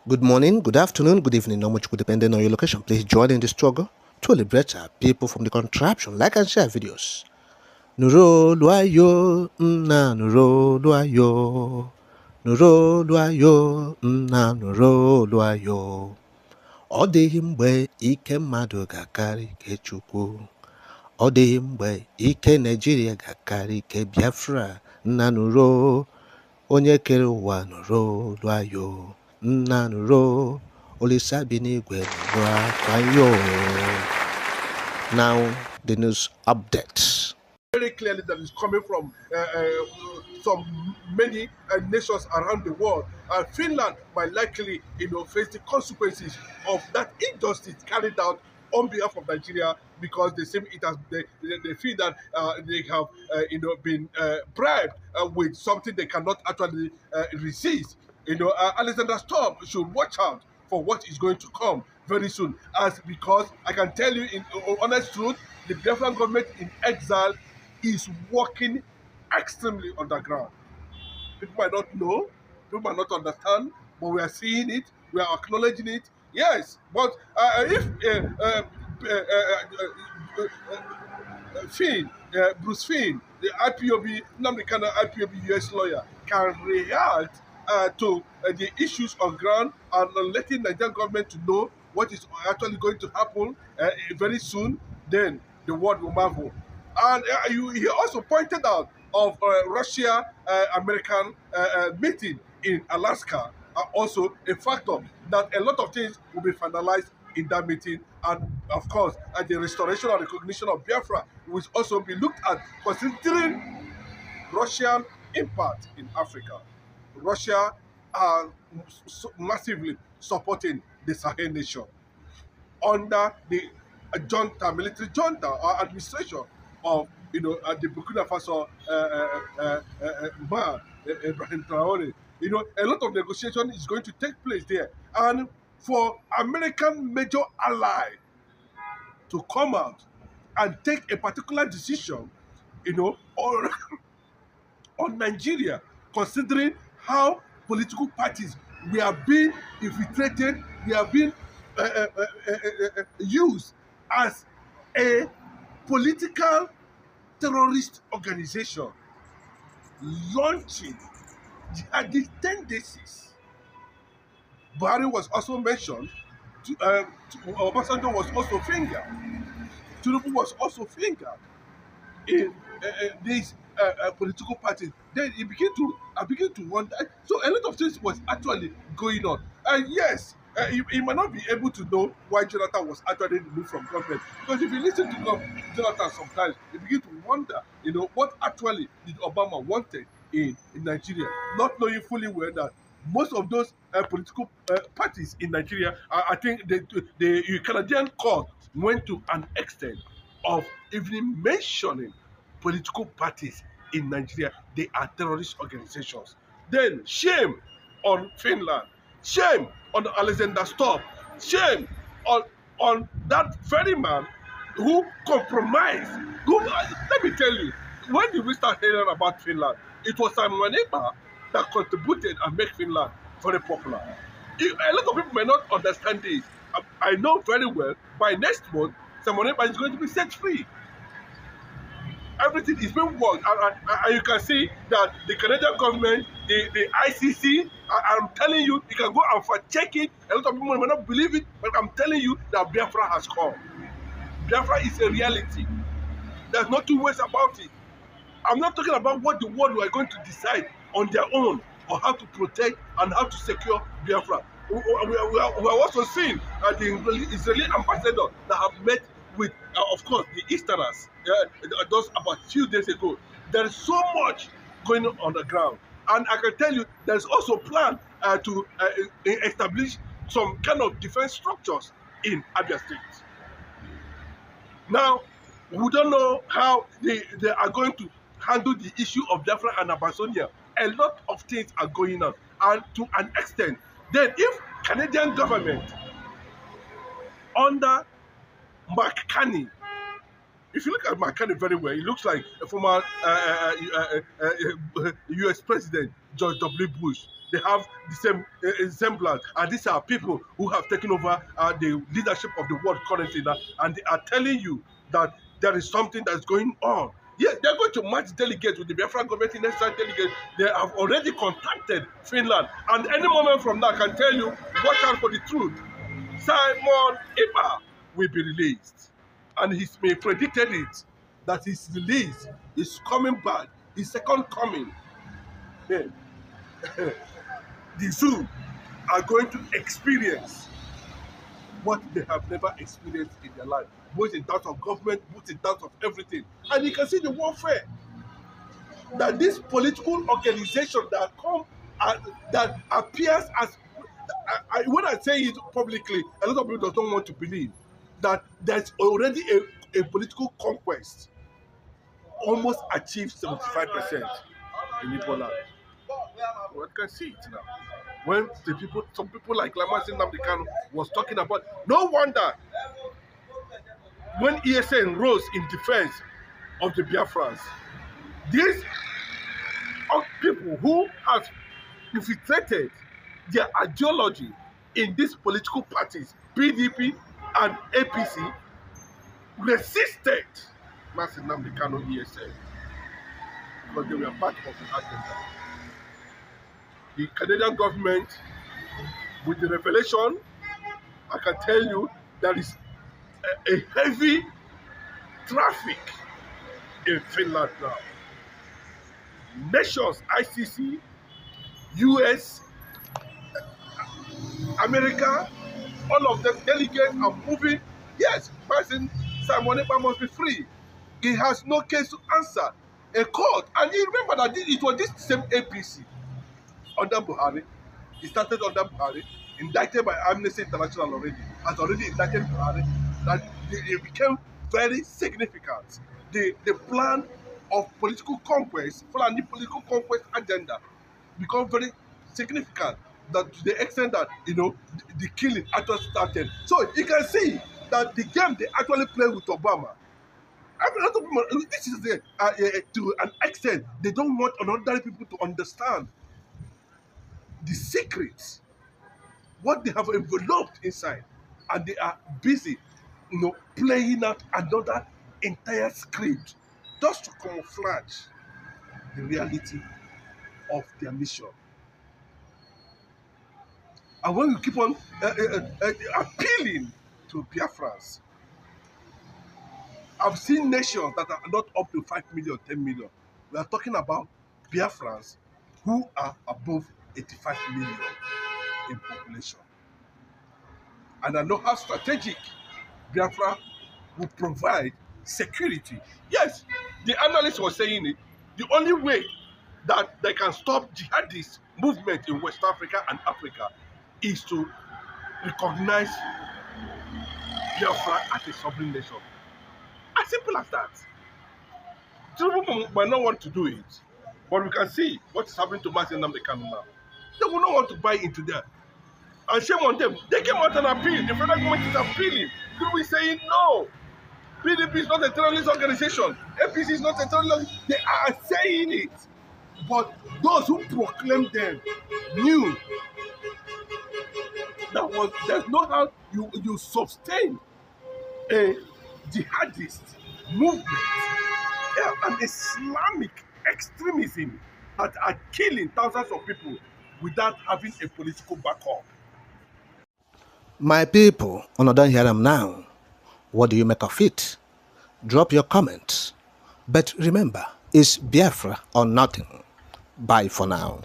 Good morning, good afternoon, good evening, not much good depending on your location. Please join in the struggle to liberate our people from the contraption. Like and share videos. Nuro luayo, na nuro luayo. Nuro luayo, na nuro luayo. Ọ dịghị mgbe ike mmadụ ga-akarị ike Chukwu. Ọ dịghị mgbe ike Naịjirịa ga-akarị ike Biafra. Nna nuro, onye kere ụwa nuro luayo. Nna nuro, Olisa binigwe nuro akwayo. Now, the news updates. Very clearly that is coming from some many nations around the world. Finland might likely, face the consequences of that injustice carried out on behalf of Nigeria because they seem it has they feel that they have been bribed with something they cannot actually resist. Alexander Stubb should watch out for what is going to come very soon. As because I can tell you in honest truth, the Biafran government in exile is working extremely underground. People might not know, people might not understand, but we are seeing it, we are acknowledging it. Yes, but if Bruce Finn, the IPOB, Namikana IPOB US lawyer, can react to the issues on ground and letting the Nigerian government to know what is actually going to happen very soon, then the world will marvel. And he also pointed out of Russia-American meeting in Alaska, also a factor that a lot of things will be finalized in that meeting. And of course, the restoration and recognition of Biafra will also be looked at, considering Russian impact in Africa. Russia are massively supporting the Sahel nation under the military junta or administration of the Burkina Faso man Ibrahim Traore. A lot of negotiation is going to take place there, and for American major ally to come out and take a particular decision, on on Nigeria, considering how political parties we are being infiltrated, we are being used as a political terrorist organization launching jihadist tendencies. Buhari was also mentioned. Obasanjo was also fingered. Tinubu was also fingered in these political parties. Then I begin to wonder. So a lot of things was actually going on. And yes, he might not be able to know why Jonathan was actually removed from government. Because if you listen to Jonathan sometimes, you begin to wonder, what actually did Obama wanted in Nigeria, not knowing fully well that most of those political parties in Nigeria, I think the Canadian court went to an extent of even mentioning political parties in Nigeria, they are terrorist organizations. Then shame on Finland, shame on Alexander Stubb, shame on that very man who compromised. Let me tell you, when did we start hearing about Finland? It was Simon Ekpa that contributed and made Finland very popular. A lot of people may not understand this. I know very well by next month, Simon Ekpa is going to be set free. Everything is being worked, and you can see that the Canadian government, the ICC, I'm telling you, you can go and fact check it. A lot of people may not believe it, but I'm telling you that Biafra has come. Biafra is a reality. There's no two ways about it. I'm not talking about what the world are going to decide on their own on how to protect and how to secure Biafra. We are also seeing the Israeli ambassador that have met with, of course, the Easterners just about a few days ago. There is so much going on the ground. And I can tell you, there's also a plan to establish some kind of defense structures in Abia State. Now, we don't know how they are going to handle the issue of Biafra and Abasonia. A lot of things are going on, and to an extent, then if Canadian government under Mark Carney, if you look at Mark Carney very well, he looks like a former US President George W. Bush. they have the same semblance. And these are people who have taken over the leadership of the world currently now, and they are telling you that there is something that's going on. Yes, they're going to match delegates with the Biafran government in next time delegates. They have already contacted Finland, and any moment from now, I can tell you, watch out for the truth. Simon Ekpa will be released, and he's been predicted it that his release is coming back, his second coming. The zoo are going to experience what they have never experienced in their life, both in terms of government, both in terms of everything. And you can see the warfare that this political organization that come that appears as when I say it publicly, a lot of people don't want to believe that there's already a political conquest almost achieved 75% in Igbo land. One can see it now. When some people like Lamasin Namdekano was talking about, no wonder when ESN rose in defense of the Biafrans, these people who have infiltrated their ideology in these political parties, PDP and APC, resisted Masin Namdekano ESN because they were part of the agenda. The Canadian government, with the revelation, I can tell you there is a heavy traffic in Finland now. Nations, ICC, US, America, all of them delegates are moving. Yes, President Simon Ekpa must be free. He has no case to answer. A court, and you remember that it was this same APC under Buhari. It started under Buhari, indicted by Amnesty International already, has already indicted Buhari, that it became very significant. The plan of political conquest, Fulani political conquest agenda, become very significant, that to the extent that the killing actually started. So you can see that the game they actually play with Obama. I mean, a lot of people, this is to an extent they don't want ordinary people to understand the secrets, what they have enveloped inside, and they are busy, playing out another entire script just to camouflage the reality of their mission. And when you keep on appealing to Biafrans, I've seen nations that are not up to 5 million, 10 million. We are talking about Biafrans who are above 85 million in population. And I know how strategic Biafra will provide security. Yes, the analyst was saying it. The only way that they can stop jihadist movement in West Africa and Africa is to recognize Biafra as a sovereign nation. As simple as that. Some people might not want to do it, but we can see what is happening to Mazi Nnamdi Kanu now. They will not want to buy into that. And shame on them. They came out and appealed. The federal government is appealing. People are saying no. PDP is not a terrorist organization. APC is not a terrorist. They are saying it. But those who proclaim them knew that there's no how you sustain a jihadist movement, an Islamic extremism that are killing thousands of people without having a political backup. My people, don't hear them now. What do you make of it? Drop your comments. But remember, it's Biafra or nothing. Bye for now.